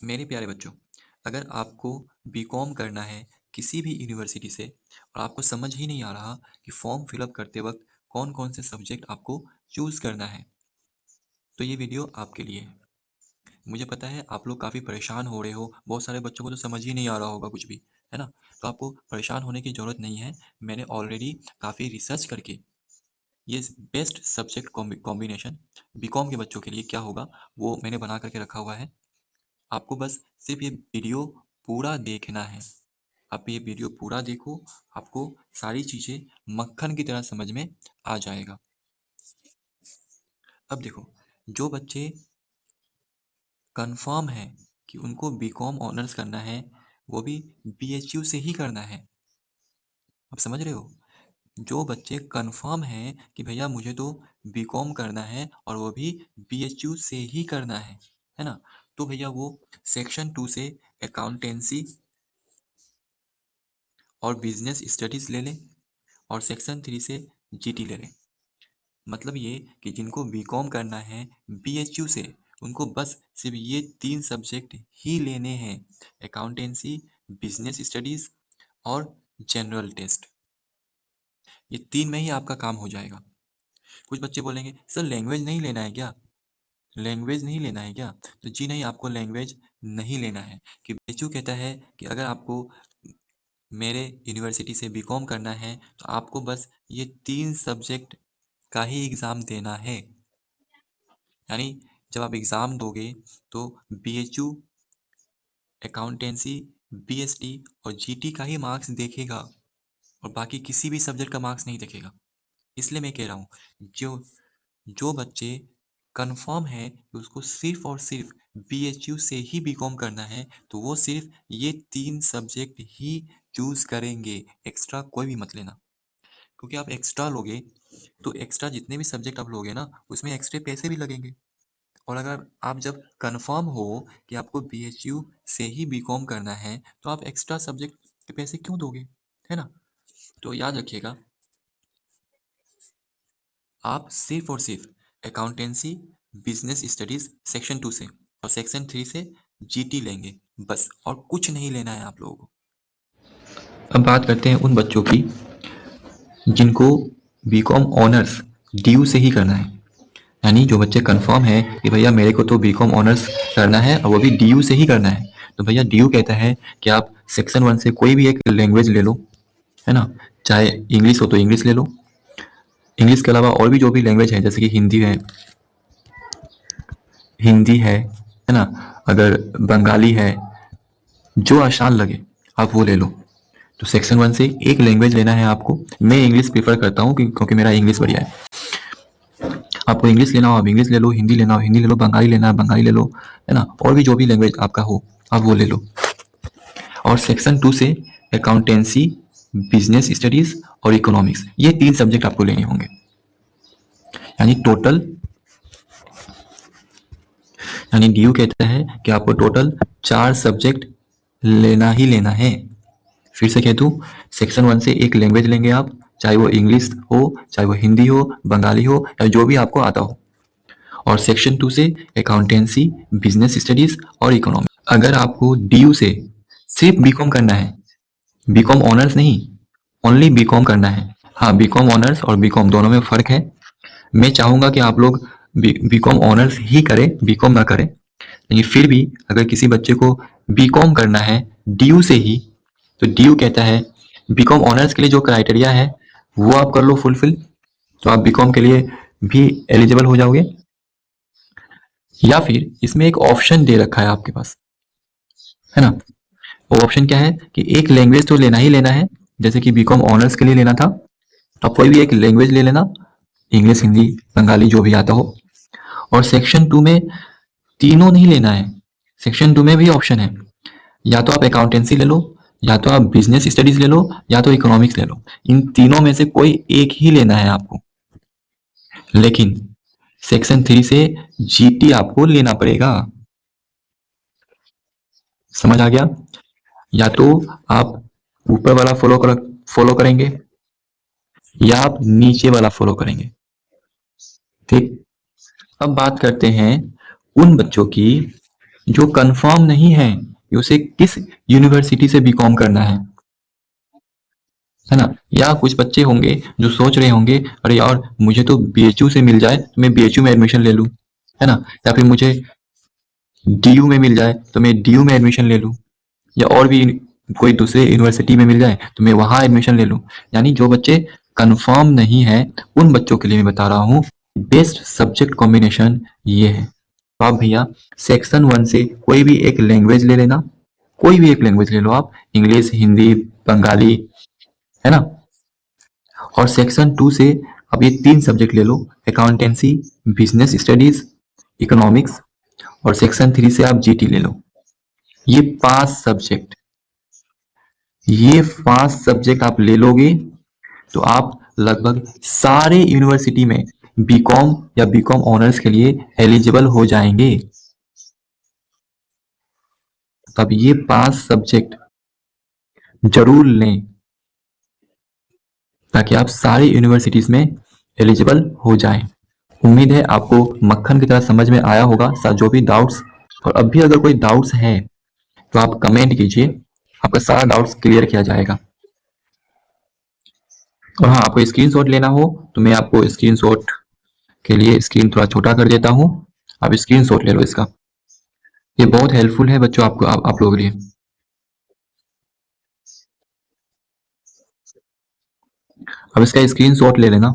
मेरे प्यारे बच्चों, अगर आपको बीकॉम करना है किसी भी यूनिवर्सिटी से और आपको समझ ही नहीं आ रहा कि फॉर्म फिलअप करते वक्त कौन कौन से सब्जेक्ट आपको चूज़ करना है, तो ये वीडियो आपके लिए है। मुझे पता है आप लोग काफ़ी परेशान हो रहे हो, बहुत सारे बच्चों को तो समझ ही नहीं आ रहा होगा कुछ भी, है ना? तो आपको परेशान होने की ज़रूरत नहीं है। मैंने ऑलरेडी काफ़ी रिसर्च करके ये बेस्ट सब्जेक्ट कॉम्बिनेशन बीकॉम के बच्चों के लिए क्या होगा, वो मैंने बना करके रखा हुआ है। आपको बस सिर्फ ये वीडियो पूरा देखना है। आप ये वीडियो पूरा देखो, आपको सारी चीज़ें मक्खन की तरह समझ में आ जाएगा। अब देखो, जो बच्चे कंफर्म है कि उनको बीकॉम ऑनर्स करना है, वो भी बीएचयू से ही करना है। आप समझ रहे हो? जो बच्चे कंफर्म हैं कि भैया मुझे तो बीकॉम करना है और वो भी बीएचयू से ही करना है ना? तो भैया वो सेक्शन 2 से अकाउंटेंसी और बिजनेस स्टडीज़ ले लें और सेक्शन 3 से जीटी ले लें। मतलब ये कि जिनको बीकॉम करना है बीएचयू से, उनको बस सिर्फ ये 3 सब्जेक्ट ही लेने हैं, अकाउंटेंसी, बिजनेस स्टडीज़ और जनरल टेस्ट। ये 3 में ही आपका काम हो जाएगा। कुछ बच्चे बोलेंगे सर लैंग्वेज नहीं लेना है क्या? लैंग्वेज नहीं लेना है क्या? तो जी नहीं, आपको लैंग्वेज नहीं लेना है। कि बीएचयू कहता है कि अगर आपको मेरे यूनिवर्सिटी से बीकॉम करना है तो आपको बस ये 3 सब्जेक्ट का ही एग्ज़ाम देना है। यानी जब आप एग्ज़ाम दोगे तो बीएचयू, अकाउंटेंसी, बीएसटी और जीटी का ही मार्क्स देखेगा और बाकी किसी भी सब्जेक्ट का मार्क्स नहीं देखेगा। इसलिए मैं कह रहा हूँ, जो जो बच्चे कंफर्म है कि उसको सिर्फ और सिर्फ बीएचयू से ही बीकॉम करना है, तो वो सिर्फ ये 3 सब्जेक्ट ही चूज़ करेंगे, एक्स्ट्रा कोई भी मत लेना। क्योंकि आप एक्स्ट्रा लोगे तो एक्स्ट्रा जितने भी सब्जेक्ट आप लोगे ना, उसमें एक्स्ट्रा पैसे भी लगेंगे। और अगर आप जब कंफर्म हो कि आपको बीएचयू से ही बीकॉम करना है, तो आप एक्स्ट्रा सब्जेक्ट के पैसे क्यों दोगे, है ना? तो याद रखिएगा, आप सिर्फ और सिर्फ अकाउंटेंसी, बिजनेस स्टडीज सेक्शन 2 से और सेक्शन 3 से जीटी लेंगे बस, और कुछ नहीं लेना है आप लोगों को। अब बात करते हैं उन बच्चों की जिनको बीकॉम ऑनर्स डीयू से ही करना है। यानी जो बच्चे कंफर्म है कि भैया मेरे को तो बीकॉम ऑनर्स करना है और वो भी डीयू से ही करना है, तो भैया डीयू कहता है कि आप सेक्शन 1 से कोई भी एक लैंग्वेज ले लो, है ना? चाहे इंग्लिश हो तो इंग्लिश ले लो। इंग्लिश के अलावा और भी जो भी लैंग्वेज है, जैसे कि हिंदी है ना? अगर बंगाली है, जो आसान लगे आप वो ले लो। तो सेक्शन 1 से एक लैंग्वेज लेना है आपको। मैं इंग्लिश प्रीफर करता हूँ क्योंकि मेरा इंग्लिश बढ़िया है। आपको इंग्लिश लेना हो आप इंग्लिश ले लो, हिंदी लेना हो हिंदी ले लो, बंगाली लेना है बंगाली ले लो, है ना? और भी जो भी लैंग्वेज आपका हो आप वो ले लो। और सेक्शन 2 से अकाउंटेंसी, बिजनेस स्टडीज और इकोनॉमिक्स, ये 3 सब्जेक्ट आपको लेने होंगे। यानी डीयू कहता है कि आपको टोटल 4 सब्जेक्ट लेना ही लेना है। फिर से कह दूं, सेक्शन 1 से एक लैंग्वेज लेंगे आप, चाहे वो इंग्लिश हो, चाहे वो हिंदी हो, बंगाली हो या जो भी आपको आता हो। और सेक्शन 2 से अकाउंटेंसी, बिजनेस स्टडीज और इकोनॉमिक्स। अगर आपको डीयू से सिर्फ बीकॉम करना है, बीकॉम ऑनर्स नहीं, ओनली बीकॉम करना है। हाँ, बीकॉम ऑनर्स और बीकॉम दोनों में फ़र्क है। मैं चाहूँगा कि आप लोग बीकॉम ऑनर्स ही करें, बीकॉम ना करें। लेकिन फिर भी अगर किसी बच्चे को बीकॉम करना है डीयू से ही, तो डीयू कहता है बीकॉम ऑनर्स के लिए जो क्राइटेरिया है वो आप कर लो फुलफिल, तो आप बीकॉम के लिए भी एलिजिबल हो जाओगे। या फिर इसमें एक ऑप्शन दे रखा है आपके पास, है ना? वो ऑप्शन क्या है कि एक लैंग्वेज तो लेना ही लेना है। जैसे कि बीकॉम ऑनर्स के लिए लेना था, तो आप कोई भी एक लैंग्वेज ले लेना, इंग्लिश, हिंदी, बंगाली जो भी आता हो। और सेक्शन 2 में तीनों नहीं लेना है। सेक्शन 2 में भी ऑप्शन है, या तो आप अकाउंटेंसी ले लो, या तो आप बिजनेस स्टडीज ले लो, या तो इकोनॉमिक्स ले लो। इन तीनों में से कोई एक ही लेना है आपको। लेकिन सेक्शन 3 से जीटी आपको लेना पड़ेगा। समझ आ गया? या तो आप ऊपर वाला फॉलो करेंगे या आप नीचे वाला फॉलो करेंगे। ठीक। अब बात करते हैं उन बच्चों की जो कंफर्म नहीं है कि उसे किस यूनिवर्सिटी से बीकॉम करना है ना। या कुछ बच्चे होंगे जो सोच रहे होंगे, अरे यार मुझे तो बीएचयू से मिल जाए तो मैं बीएचयू में एडमिशन ले लूँ, है ना। या फिर मुझे डीयू में मिल जाए तो मैं डीयू में एडमिशन ले लूँ, या और भी कोई दूसरे यूनिवर्सिटी में मिल जाए तो मैं वहाँ एडमिशन ले लूँ। यानी जो बच्चे कंफर्म नहीं है उन बच्चों के लिए मैं बता रहा हूँ बेस्ट सब्जेक्ट कॉम्बिनेशन ये है। तो आप भैया सेक्शन 1 से कोई भी एक लैंग्वेज ले लेना, कोई भी एक लैंग्वेज ले लो आप, इंग्लिश, हिंदी, बंगाली, है ना। और सेक्शन 2 से अब ये 3 सब्जेक्ट ले लो, अकाउंटेंसी, बिजनेस स्टडीज, इकोनॉमिक्स। और सेक्शन 3 से आप जीटी ले लो। ये 5 सब्जेक्ट, ये 5 सब्जेक्ट आप ले लोगे तो आप लगभग सारे यूनिवर्सिटी में बीकॉम या बीकॉम ऑनर्स के लिए एलिजिबल हो जाएंगे। तब ये 5 सब्जेक्ट जरूर लें ताकि आप सारी यूनिवर्सिटीज में एलिजिबल हो जाएं। उम्मीद है आपको मक्खन की तरह समझ में आया होगा जो भी डाउट्स। और अब भी अगर कोई डाउट्स है तो आप कमेंट कीजिए, आपका सारा डाउट्स क्लियर किया जाएगा। और हाँ, आपको स्क्रीनशॉट लेना हो तो मैं आपको स्क्रीनशॉट के लिए स्क्रीन थोड़ा छोटा कर देता हूँ, आप स्क्रीनशॉट ले लो इसका। ये बहुत हेल्पफुल है बच्चों आपको, आप लोगों के लिए। अब इसका स्क्रीनशॉट ले लेना।